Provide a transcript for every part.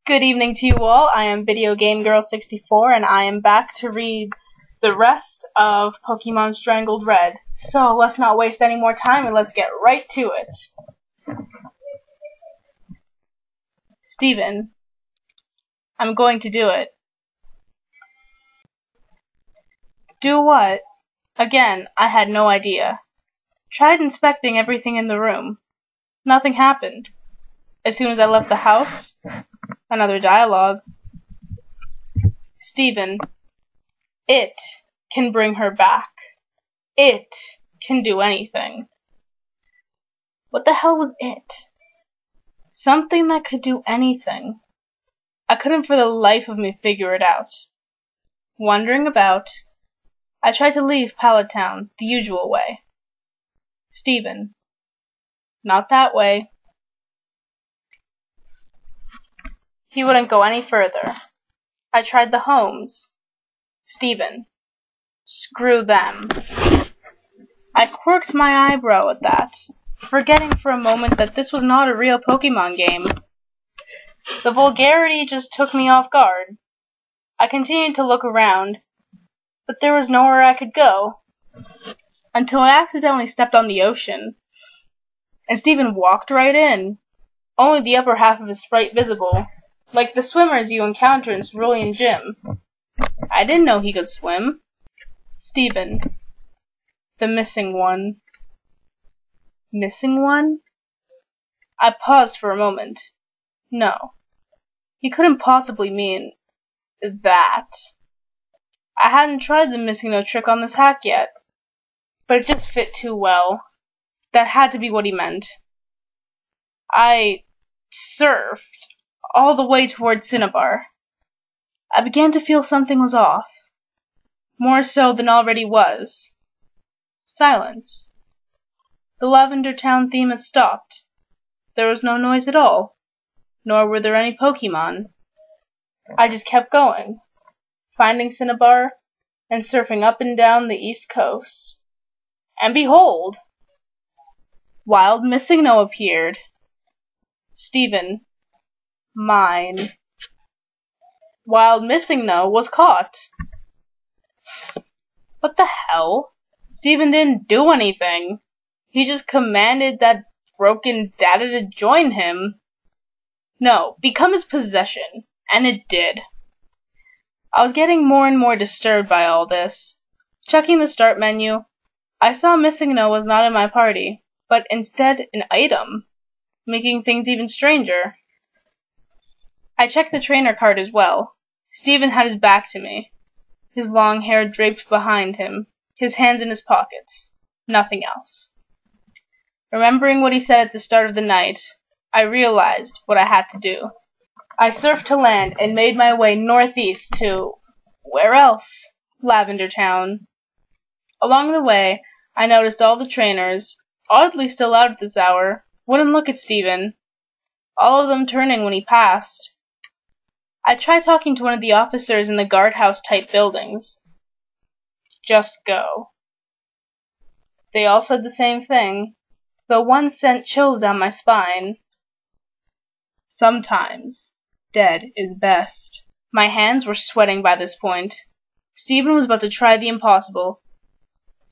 Good evening to you all. I am Video Game Girl 64 and I am back to read the rest of Pokemon Strangled Red. So let's not waste any more time and let's get right to it. Steven, I'm going to do it. Do what? Again, I had no idea. Tried inspecting everything in the room. Nothing happened. As soon as I left the house, another dialogue. Steven, it can bring her back. It can do anything. What the hell was it? Something that could do anything. I couldn't for the life of me figure it out. Wandering about, I tried to leave Pallet Town the usual way. Steven, not that way. He wouldn't go any further. I tried the homes. Steven, screw them. I quirked my eyebrow at that, forgetting for a moment that this was not a real Pokemon game. The vulgarity just took me off guard. I continued to look around, but there was nowhere I could go, until I accidentally stepped on the ocean, and Steven walked right in, only the upper half of his sprite visible, like the swimmers you encounter in Cerulean Gym. I didn't know he could swim. Steven, the missing one. Missing one? I paused for a moment. No, he couldn't possibly mean that. I hadn't tried the missingno trick on this hack yet, but it just fit too well. That had to be what he meant. I surfed all the way towards Cinnabar. I began to feel something was off, more so than already was. Silence. The Lavender Town theme had stopped. There was no noise at all, nor were there any Pokemon. I just kept going, finding Cinnabar and surfing up and down the east coast. And behold! Wild Missingno appeared. Steven, mine. Wild Missingno was caught. What the hell? Steven didn't do anything. He just commanded that broken data to join him. No, become his possession. And it did. I was getting more and more disturbed by all this. Checking the start menu, I saw Missingno was not in my party, but instead an item, making things even stranger. I checked the trainer card as well. Steven had his back to me, his long hair draped behind him, his hands in his pockets. Nothing else. Remembering what he said at the start of the night, I realized what I had to do. I surfed to land and made my way northeast to... where else? Lavender Town. Along the way, I noticed all the trainers, oddly still out at this hour, wouldn't look at Steven, all of them turning when he passed. I tried talking to one of the officers in the guardhouse-type buildings. Just go. They all said the same thing, though one sent chills down my spine. Sometimes, dead is best. My hands were sweating by this point. Steven was about to try the impossible.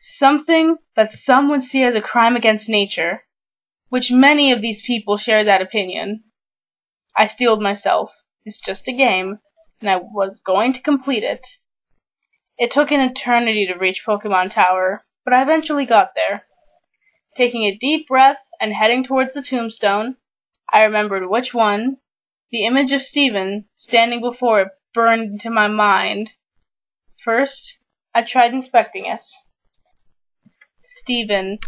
Something that some would see as a crime against nature, which many of these people share that opinion. I steeled myself. It's just a game, and I was going to complete it. It took an eternity to reach Pokemon Tower, but I eventually got there. Taking a deep breath and heading towards the tombstone, I remembered which one. The image of Steven standing before it burned into my mind. First, I tried inspecting it. Steven,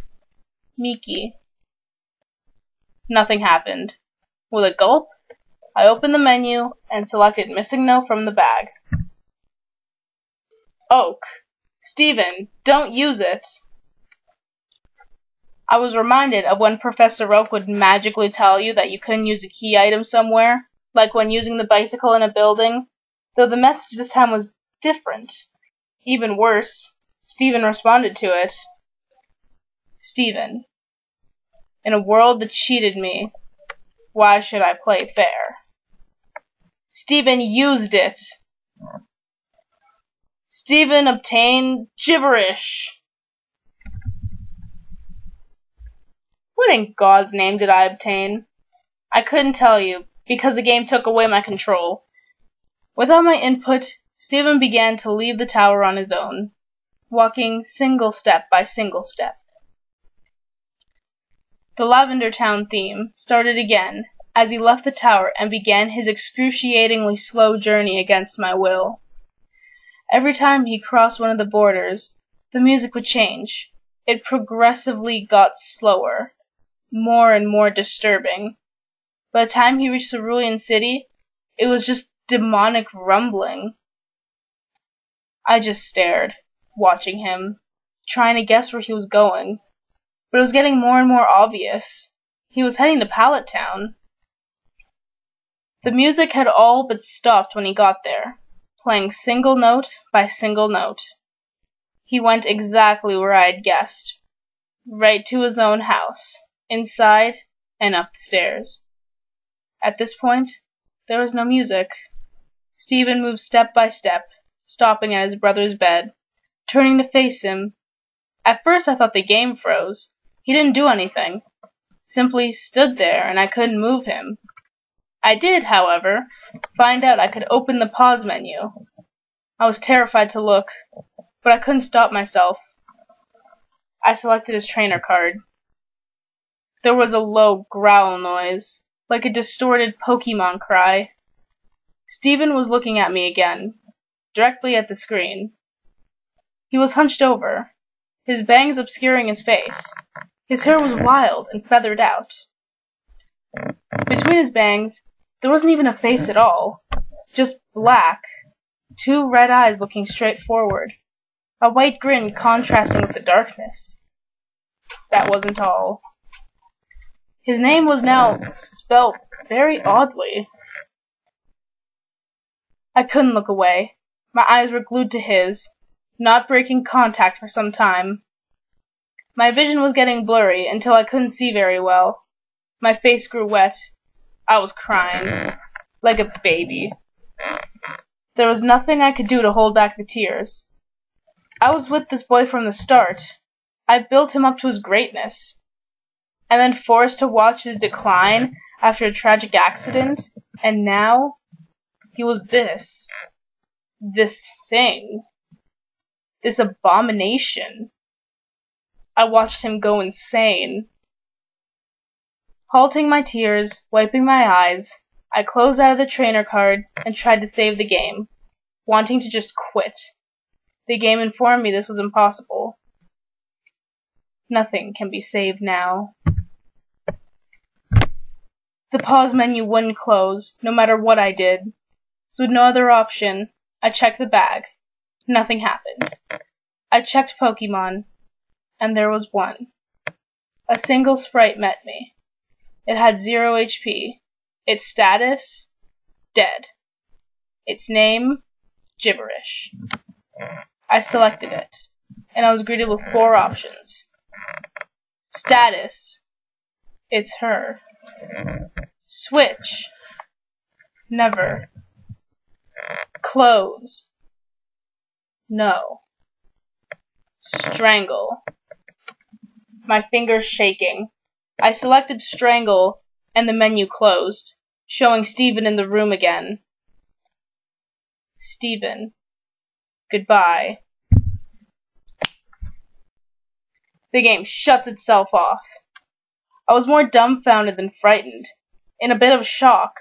Miki. Nothing happened. With a gulp, I opened the menu and selected Missingno from the bag. Oak. Steven, don't use it. I was reminded of when Professor Oak would magically tell you that you couldn't use a key item somewhere, like when using the bicycle in a building, though the message this time was different. Even worse, Steven responded to it. Steven, in a world that cheated me, why should I play fair? Stephen used it. Stephen obtained gibberish. What in God's name did I obtain? I couldn't tell you, because the game took away my control. Without my input, Stephen began to leave the tower on his own, walking single step by single step. The Lavender Town theme started again as he left the tower and began his excruciatingly slow journey against my will. Every time he crossed one of the borders, the music would change. It progressively got slower, more and more disturbing. By the time he reached Cerulean City, it was just demonic rumbling. I just stared, watching him, trying to guess where he was going. But it was getting more and more obvious. He was heading to Pallet Town. The music had all but stopped when he got there, playing single note by single note. He went exactly where I had guessed, right to his own house, inside and up the stairs. At this point, there was no music. Stephen moved step by step, stopping at his brother's bed, turning to face him. At first I thought the game froze. He didn't do anything, simply stood there and I couldn't move him. I did, however, find out I could open the pause menu. I was terrified to look, but I couldn't stop myself. I selected his trainer card. There was a low growl noise, like a distorted Pokemon cry. Stephen was looking at me again, directly at the screen. He was hunched over, his bangs obscuring his face. His hair was wild and feathered out. Between his bangs, there wasn't even a face at all, just black, two red eyes looking straight forward, a white grin contrasting with the darkness. That wasn't all. His name was now spelt very oddly. I couldn't look away. My eyes were glued to his, not breaking contact for some time. My vision was getting blurry until I couldn't see very well. My face grew wet. I was crying, like a baby. There was nothing I could do to hold back the tears. I was with this boy from the start. I built him up to his greatness. And then forced to watch his decline after a tragic accident, and now he was this thing, this abomination. I watched him go insane. Halting my tears, wiping my eyes, I closed out of the trainer card and tried to save the game, wanting to just quit. The game informed me this was impossible. Nothing can be saved now. The pause menu wouldn't close, no matter what I did. So with no other option, I checked the bag. Nothing happened. I checked Pokemon, and there was one. A single sprite met me. It had 0 HP. Its status, dead. Its name, gibberish. I selected it, and I was greeted with 4 options. Status, it's her. Switch, never. Close, no. Strangle. My fingers shaking. I selected strangle, and the menu closed, showing Stephen in the room again. Stephen, goodbye. The game shuts itself off. I was more dumbfounded than frightened, in a bit of shock.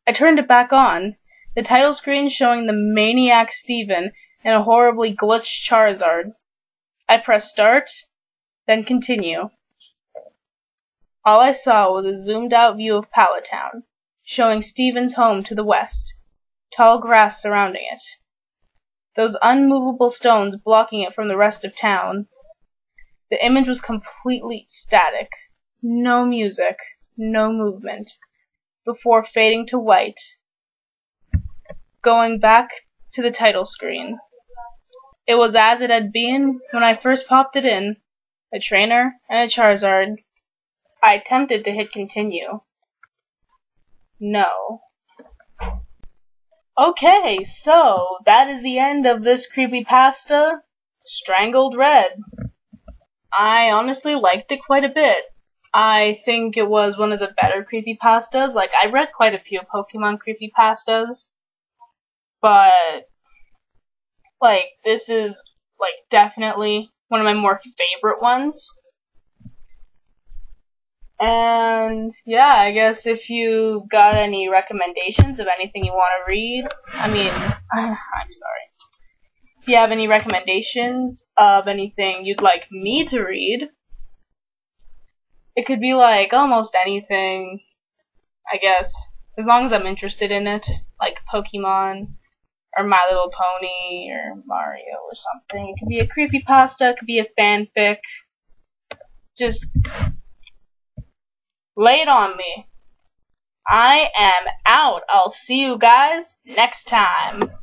I turned it back on, the title screen showing the maniac Stephen and a horribly glitched Charizard. I pressed start, then continue. All I saw was a zoomed-out view of Pallet Town, showing Stephen's home to the west, tall grass surrounding it. Those unmovable stones blocking it from the rest of town. The image was completely static. No music, no movement, before fading to white, going back to the title screen. It was as it had been when I first popped it in, a trainer and a Charizard. I attempted to hit continue. No. Okay, so that is the end of this creepypasta, Strangled Red. I honestly liked it quite a bit. I think it was one of the better creepypastas. Like, I read quite a few Pokemon creepypastas, but, like, this is, like, definitely one of my more favorite ones. And, yeah, I guess if you got any recommendations of anything you want to read, I'm sorry. If you have any recommendations of anything you'd like me to read, it could be like almost anything, I guess, as long as I'm interested in it, like Pokemon, or My Little Pony, or Mario, or something. It could be a creepypasta, it could be a fanfic. Just lay it on me. I am out. I'll see you guys next time.